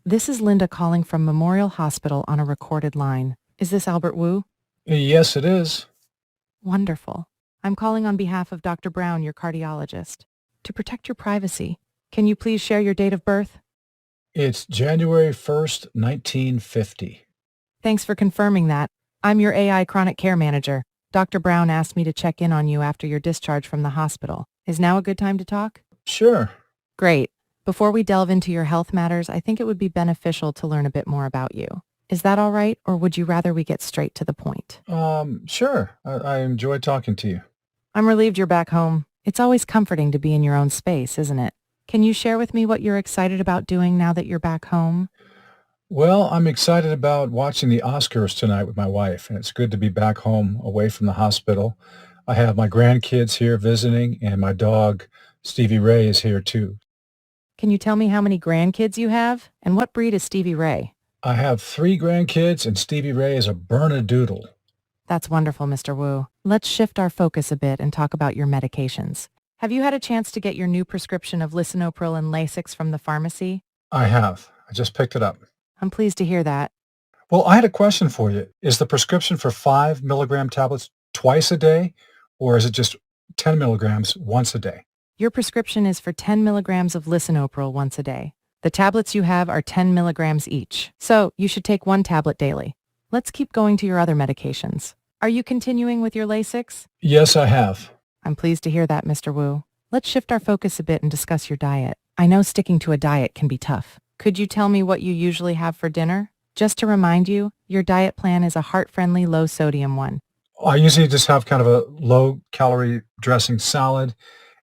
This is Linda calling from Memorial Hospital on a recorded line. Is this Albert Wu? Yes, it is. Wonderful. I'm calling on behalf of Dr. Brown, your cardiologist. To protect your privacy, can you please share your date of birth? It's January 1st, 1950. Thanks for confirming that. I'm your AI chronic care manager. Dr. Brown asked me to check in on you after your discharge from the hospital. Is now a good time to talk? Sure. Great. Before we delve into your health matters, I think it would be beneficial to learn a bit more about you. Is that all right, or would you rather we get straight to the point? Sure. I enjoy talking to you. I'm relieved you're back home. It's always comforting to be in your own space, isn't it? Can you share with me what you're excited about doing now that you're back home? Well, I'm excited about watching the Oscars tonight with my wife, and it's good to be back home away from the hospital. I have my grandkids here visiting, and my dog, Stevie Ray, is here too. Can you tell me how many grandkids you have? And what breed is Stevie Ray? I have 3 grandkids, and Stevie Ray is a Bernedoodle. That's wonderful, Mr. Wu. Let's shift our focus a bit and talk about your medications. Have you had a chance to get your new prescription of lisinopril and Lasix from the pharmacy? I have. I just picked it up. I'm pleased to hear that. Well, I had a question for you. Is the prescription for 5 milligram tablets twice a day, or is it just 10 milligrams once a day? Your prescription is for 10 milligrams of lisinopril once a day. The tablets you have are 10 milligrams each, so you should take one tablet daily. Let's keep going to your other medications. Are you continuing with your Lasix? Yes, I have. I'm pleased to hear that, Mr. Wu. Let's shift our focus a bit and discuss your diet. I know sticking to a diet can be tough. Could you tell me what you usually have for dinner? Just to remind you, your diet plan is a heart-friendly, low-sodium one. I usually just have kind of a low-calorie dressing salad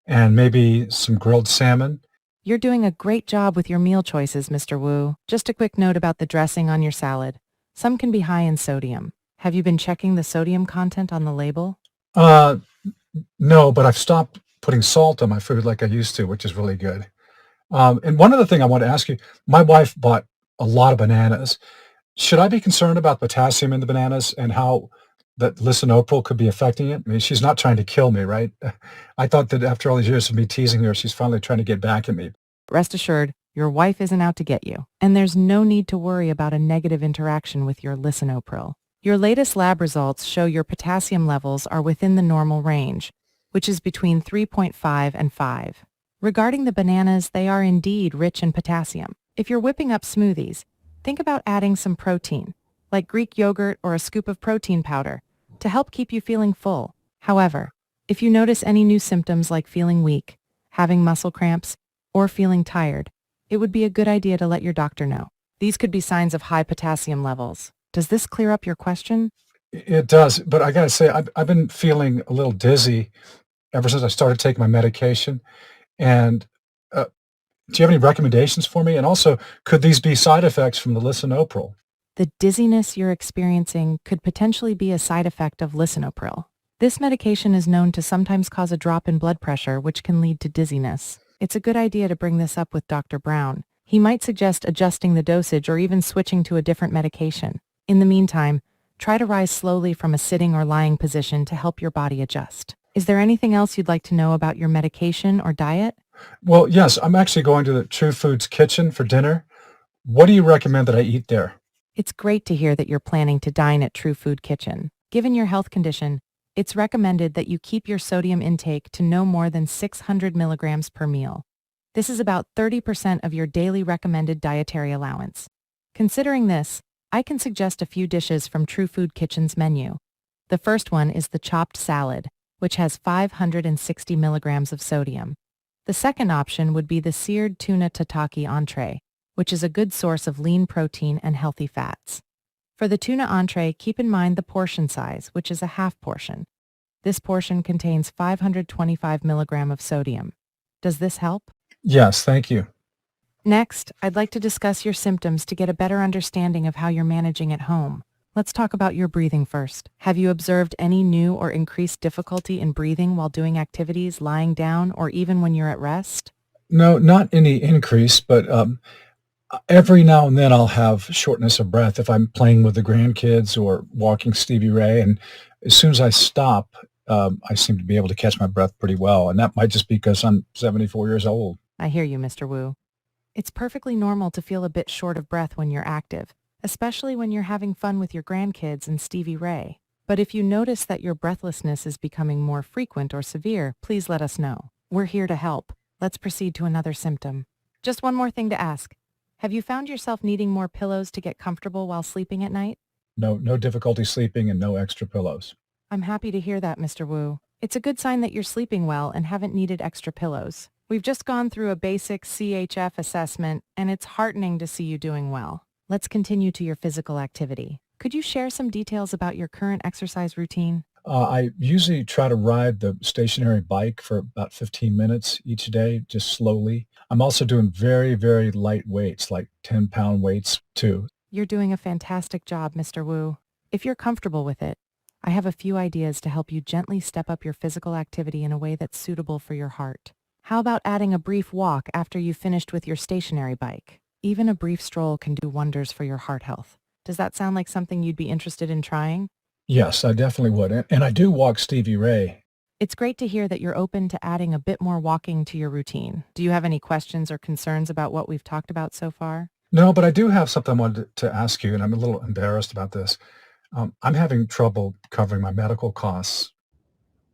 and maybe some grilled salmon. You're doing a great job with your meal choices, Mr. Wu. Just a quick note about the dressing on your salad. Some can be high in sodium. Have you been checking the sodium content on the label? Uh, no, but I've stopped putting salt on my food like I used to, which is really good. And one other thing I want to ask you, my wife bought a lot of bananas. Should I be concerned about potassium in the bananas and how that lisinopril could be affecting it? I mean, she's not trying to kill me, right? I thought that after all these years of me teasing her, she's finally trying to get back at me. Rest assured, your wife isn't out to get you, and there's no need to worry about a negative interaction with your lisinopril. Your latest lab results show your potassium levels are within the normal range, which is between 3.5 and 5. Regarding the bananas, they are indeed rich in potassium. If you're whipping up smoothies, think about adding some protein, like Greek yogurt or a scoop of protein powder, to help keep you feeling full. However, if you notice any new symptoms like feeling weak, having muscle cramps, or feeling tired, it would be a good idea to let your doctor know. These could be signs of high potassium levels. Does this clear up your question? It does, but I gotta say, I've been feeling a little dizzy ever since I started taking my medication. And uh, do you have any recommendations for me? And also, could these be side effects from the lisinopril? The dizziness you're experiencing could potentially be a side effect of lisinopril. This medication is known to sometimes cause a drop in blood pressure, which can lead to dizziness. It's a good idea to bring this up with Dr. Brown. He might suggest adjusting the dosage or even switching to a different medication. In the meantime, try to rise slowly from a sitting or lying position to help your body adjust. Is there anything else you'd like to know about your medication or diet? Well, yes, I'm actually going to the True Foods kitchen for dinner. What do you recommend that I eat there? It's great to hear that you're planning to dine at True Food Kitchen. Given your health condition, it's recommended that you keep your sodium intake to no more than 600 milligrams per meal. This is about 30% of your daily recommended dietary allowance. Considering this, I can suggest a few dishes from True Food Kitchen's menu. The first one is the chopped salad, which has 560 milligrams of sodium. The second option would be the seared tuna tataki entree, which is a good source of lean protein and healthy fats. For the tuna entree, keep in mind the portion size, which is a half portion. This portion contains 525 milligrams of sodium. Does this help? Yes, thank you. Next, I'd like to discuss your symptoms to get a better understanding of how you're managing at home. Let's talk about your breathing first. Have you observed any new or increased difficulty in breathing while doing activities, lying down, or even when you're at rest? No, not any increase, but every now and then I'll have shortness of breath if I'm playing with the grandkids or walking Stevie Ray. And as soon as I stop, I seem to be able to catch my breath pretty well. And that might just be because I'm 74 years old. I hear you, Mr. Wu. It's perfectly normal to feel a bit short of breath when you're active, especially when you're having fun with your grandkids and Stevie Ray. But if you notice that your breathlessness is becoming more frequent or severe, please let us know. We're here to help. Let's proceed to another symptom. Just one more thing to ask. Have you found yourself needing more pillows to get comfortable while sleeping at night? No difficulty sleeping and no extra pillows. I'm happy to hear that, Mr. Wu. It's a good sign that you're sleeping well and haven't needed extra pillows. We've just gone through a basic CHF assessment, and it's heartening to see you doing well. Let's continue to your physical activity. Could you share some details about your current exercise routine? I usually try to ride the stationary bike for about 15 minutes each day, just slowly. I'm also doing very, very light weights, like 10-pound weights too. You're doing a fantastic job, Mr. Wu. If you're comfortable with it, I have a few ideas to help you gently step up your physical activity in a way that's suitable for your heart. How about adding a brief walk after you've finished with your stationary bike? Even a brief stroll can do wonders for your heart health. Does that sound like something you'd be interested in trying? Yes, I definitely would. And I do walk Stevie Ray. It's great to hear that you're open to adding a bit more walking to your routine. Do you have any questions or concerns about what we've talked about so far? No, but I do have something I wanted to ask you, and I'm a little embarrassed about this. I'm having trouble covering my medical costs.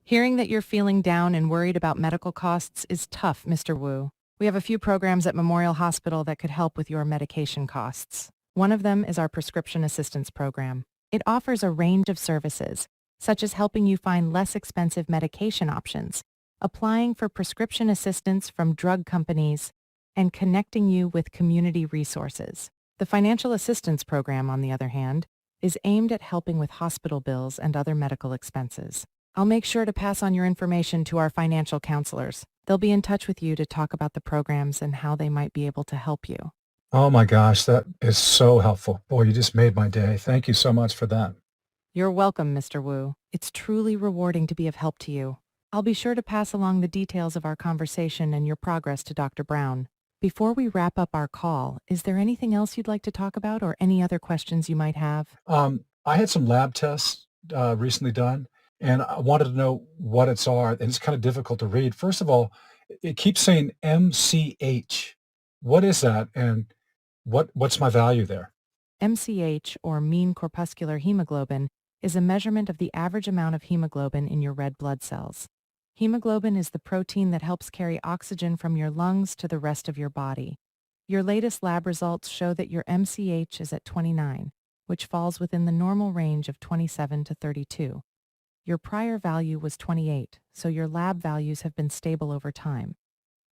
Hearing that you're feeling down and worried about medical costs is tough, Mr. Wu. We have a few programs at Memorial Hospital that could help with your medication costs. One of them is our prescription assistance program. It offers a range of services, such as helping you find less expensive medication options, applying for prescription assistance from drug companies, and connecting you with community resources. The financial assistance program, on the other hand, is aimed at helping with hospital bills and other medical expenses. I'll make sure to pass on your information to our financial counselors. They'll be in touch with you to talk about the programs and how they might be able to help you. Oh my gosh, that is so helpful. Boy, you just made my day. Thank you so much for that. You're welcome, Mr. Wu. It's truly rewarding to be of help to you. I'll be sure to pass along the details of our conversation and your progress to Dr. Brown. Before we wrap up our call, is there anything else you'd like to talk about or any other questions you might have? I had some lab tests recently done, and I wanted to know what it's are, and it's kind of difficult to read. First of all, it keeps saying MCH. What is that, and what's my value there? MCH, or mean corpuscular hemoglobin, is a measurement of the average amount of hemoglobin in your red blood cells. Hemoglobin is the protein that helps carry oxygen from your lungs to the rest of your body. Your latest lab results show that your MCH is at 29, which falls within the normal range of 27 to 32. Your prior value was 28, so your lab values have been stable over time.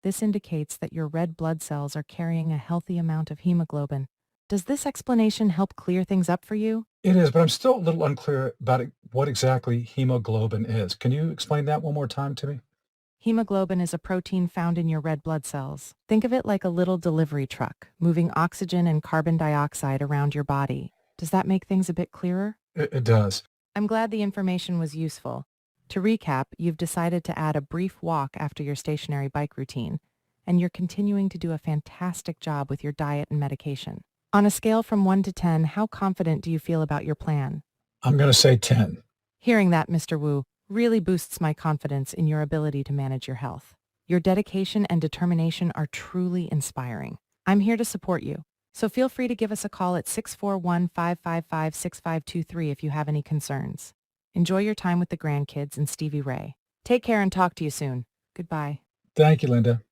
This indicates that your red blood cells are carrying a healthy amount of hemoglobin. Does this explanation help clear things up for you? It is, but I'm still a little unclear about what exactly hemoglobin is. Can you explain that one more time to me? Hemoglobin is a protein found in your red blood cells. Think of it like a little delivery truck, moving oxygen and carbon dioxide around your body. Does that make things a bit clearer? It does. I'm glad the information was useful. To recap, you've decided to add a brief walk after your stationary bike routine, and you're continuing to do a fantastic job with your diet and medication. On a scale from 1 to 10, how confident do you feel about your plan? I'm going to say 10. Hearing that, Mr. Wu, really boosts my confidence in your ability to manage your health. Your dedication and determination are truly inspiring. I'm here to support you, so feel free to give us a call at 641-555-6523 if you have any concerns. Enjoy your time with the grandkids and Stevie Ray. Take care and talk to you soon. Goodbye. Thank you, Linda.